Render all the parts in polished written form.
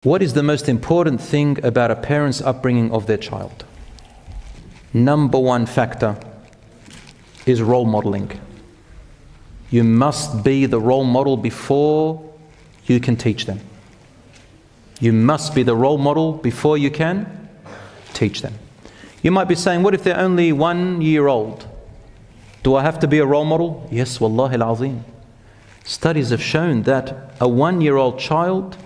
What is the most important thing about a parent's upbringing of their child? Number one factor is role modeling. You must be the role model before you can teach them. You must be the role model before you can teach them. You might be saying, what if they're only 1 year old? Do I have to be a role model? Yes, wallahi al-azim. Studies have shown that a 1-year-old child,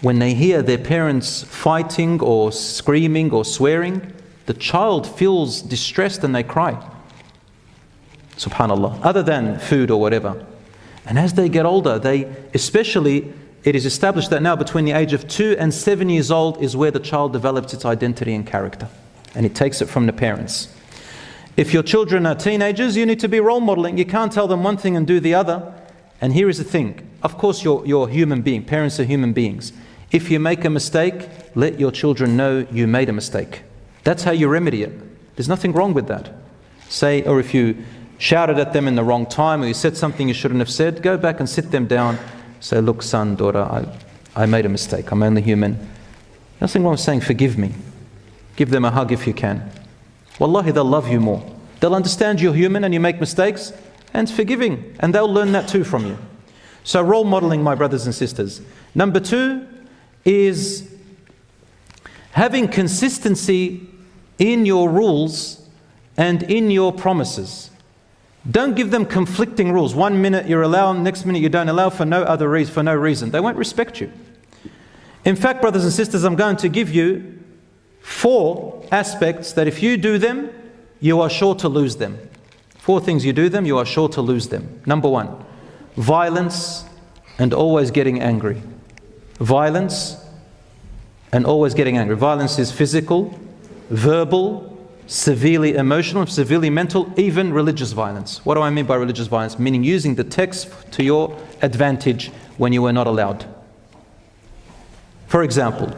when they hear their parents fighting or screaming or swearing, the child feels distressed and they cry. Subhanallah. Other than food or whatever. And as they get older, especially, it is established that now between the age of 2 and 7 years old is where the child develops its identity and character. And it takes it from the parents. If your children are teenagers, you need to be role modeling. You can't tell them one thing and do the other. And here is the thing. Of course, you're a human being. Parents are human beings. If you make a mistake, let your children know you made a mistake. That's how you remedy it. There's nothing wrong with that. Or if you shouted at them in the wrong time, or you said something you shouldn't have said, go back and sit them down. Say, look, son, daughter, I made a mistake. I'm only human. Nothing wrong with saying, forgive me. Give them a hug if you can. Wallahi, they'll love you more. They'll understand you're human and you make mistakes, and it's forgiving. And they'll learn that too from you. So role modeling, my brothers and sisters. Number 2 is having consistency in your rules and in your promises. Don't give them conflicting rules. 1 minute you're allowing, next minute you don't allow for no reason. They won't respect you. In fact, brothers and sisters, I'm going to give you 4 aspects that if you do them, you are sure to lose them. 4 things you do them, you are sure to lose them. Number 1, violence and always getting angry. Violence and always getting angry. Violence is physical, verbal, severely emotional, severely mental, even religious violence. What do I mean by religious violence? Meaning using the text to your advantage when you were not allowed. For example,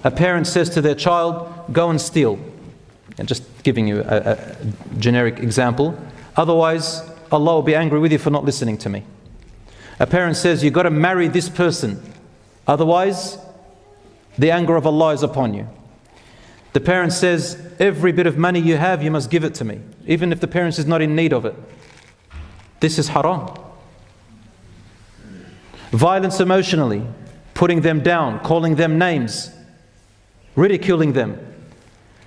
a parent says to their child, go and steal. And just giving you a generic example. Otherwise, Allah will be angry with you for not listening to me. A parent says, you've got to marry this person. Otherwise, the anger of Allah is upon you. The parent says, every bit of money you have, you must give it to me, even if the parent is not in need of it. This is haram. Violence emotionally, putting them down, calling them names, ridiculing them.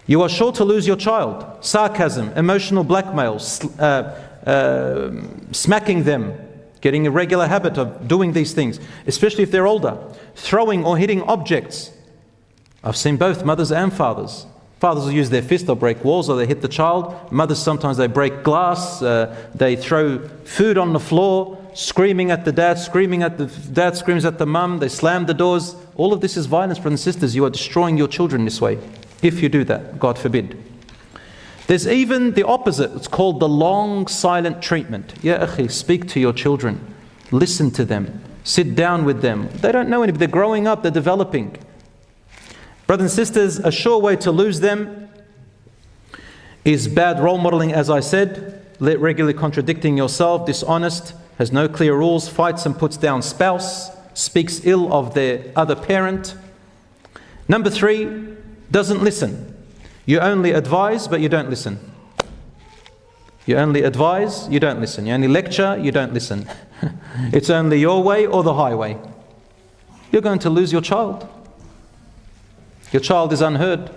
You are sure to lose your child. Sarcasm, emotional blackmail, smacking them, getting a regular habit of doing these things, especially if they're older. Throwing or hitting objects. I've seen both mothers and fathers. Fathers will use their fist, they'll break walls, or they hit the child. Mothers, sometimes they break glass, they throw food on the floor, screaming at the dad, dad screams at the mum, they slam the doors. All of this is violence, brothers and sisters. You are destroying your children this way, if you do that, God forbid. There's even the opposite. It's called the long silent treatment. Ya akhi, speak to your children. Listen to them. Sit down with them. They don't know anything. They're growing up, they're developing. Brothers and sisters, a sure way to lose them is bad role modeling, as I said, regularly contradicting yourself, dishonest, has no clear rules, fights and puts down spouse, speaks ill of their other parent. Number 3, doesn't listen. You only advise, but you don't listen. You only advise, you don't listen. You only lecture, you don't listen. It's only your way or the highway. You're going to lose your child. Your child is unheard,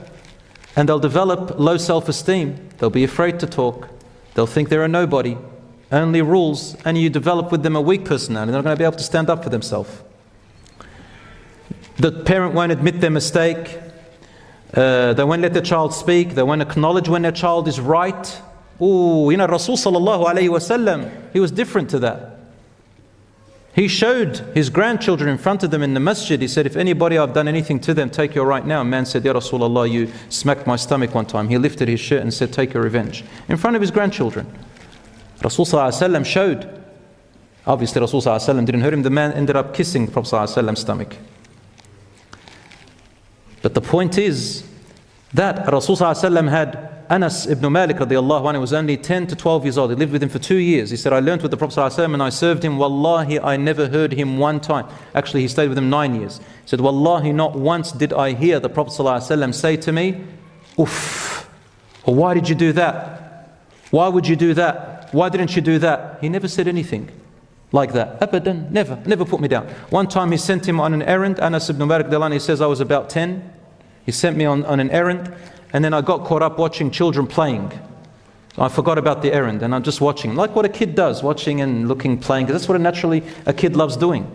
and they'll develop low self-esteem. They'll be afraid to talk. They'll think they're a nobody, only rules, and you develop with them a weak personality. They're not going to be able to stand up for themselves. The parent won't admit their mistake. They won't let their child speak. They won't acknowledge when their child is right. Rasul sallallahu alayhi wa sallam, he was different to that. He showed his grandchildren in front of them in the masjid. He said, if anybody I've done anything to them, take your right now. A man said, Ya Rasulullah, you smacked my stomach one time. He lifted his shirt and said, take your revenge. In front of his grandchildren. Rasul sallallahu alayhi wa sallam showed. Obviously Rasul sallallahu alayhi wa sallam didn't hurt him. The man ended up kissing the Prophet sallallahu alayhi wa sallam's stomach. But the point is that Rasul sallallahu alayhi wa sallam had Anas ibn Malik radiallahu anhu was only 10 to 12 years old. He lived with him for 2 years. He said, I learned with the Prophet ﷺ and I served him. Wallahi, I never heard him one time. Actually, he stayed with him 9 years. He said, Wallahi, not once did I hear the Prophet ﷺ say to me, Uff, or why did you do that? Why would you do that? Why didn't you do that? He never said anything like that. Abadan, never put me down. One time he sent him on an errand. Anas ibn Malik, he says, I was about 10. He sent me on an errand. And then I got caught up watching children playing. I forgot about the errand and I'm just watching, like what a kid does, watching and looking, playing, because that's what naturally a kid loves doing.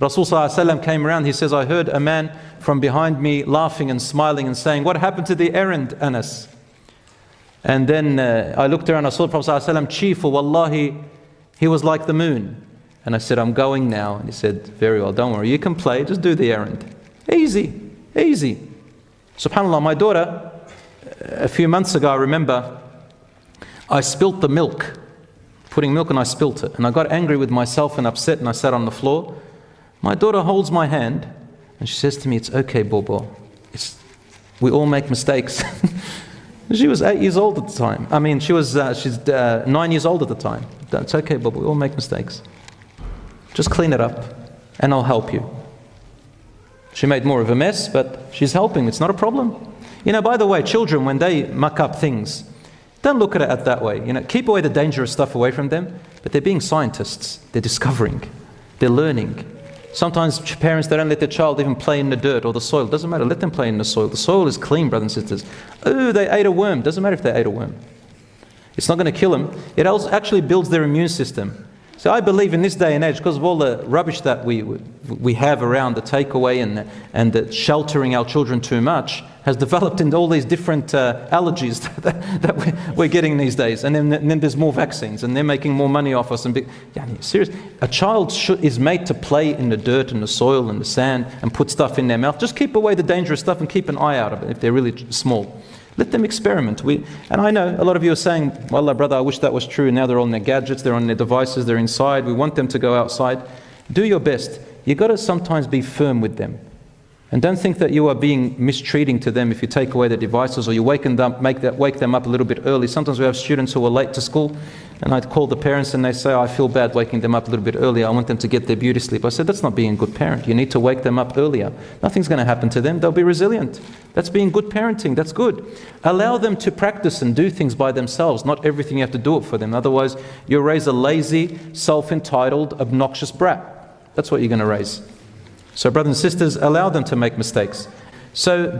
Rasul ﷺ came around, he says, I heard a man from behind me laughing and smiling and saying, what happened to the errand, Anas? And then I looked around, I saw the Prophet ﷺ cheerful, wallahi, he was like the moon. And I said, I'm going now. And he said, very well, don't worry, you can play, just do the errand. Easy, easy. SubhanAllah, my daughter, a few months ago, I remember, I spilt the milk, putting milk, and I spilt it. And I got angry with myself and upset, and I sat on the floor. My daughter holds my hand, and she says to me, it's okay, Bobo. We all make mistakes. She was 8 years old at the time. I mean, she's 9 years old at the time. It's okay, Bobo, we all make mistakes. Just clean it up, and I'll help you. She made more of a mess, but she's helping. It's not a problem. You know, by the way, children, when they muck up things, don't look at it that way. You know, keep away the dangerous stuff away from them. But they're being scientists. They're discovering. They're learning. Sometimes parents, they don't let their child even play in the dirt or the soil. Doesn't matter. Let them play in the soil. The soil is clean, brothers and sisters. Oh, they ate a worm. Doesn't matter if they ate a worm. It's not going to kill them. It also actually builds their immune system. So I believe in this day and age, because of all the rubbish that we have around, the takeaway and the sheltering our children too much, has developed into all these different allergies that we're getting these days. And then there's more vaccines, and they're making more money off us. Serious. A child is made to play in the dirt and the soil and the sand and put stuff in their mouth. Just keep away the dangerous stuff and keep an eye out of it if they're really small. Let them experiment. And I know a lot of you are saying, Wallah, brother, I wish that was true. Now they're on their gadgets, they're on their devices, they're inside. We want them to go outside. Do your best. You've got to sometimes be firm with them. And don't think that you are being mistreating to them if you take away their devices or you wake them up a little bit early. Sometimes we have students who are late to school, and I'd call the parents and they say, I feel bad waking them up a little bit earlier. I want them to get their beauty sleep. I said, that's not being a good parent. You need to wake them up earlier. Nothing's going to happen to them. They'll be resilient. That's being good parenting. That's good. Allow them to practice and do things by themselves. Not everything you have to do it for them. Otherwise, you'll raise a lazy, self-entitled, obnoxious brat. That's what you're going to raise. So brothers and sisters, allow them to make mistakes. So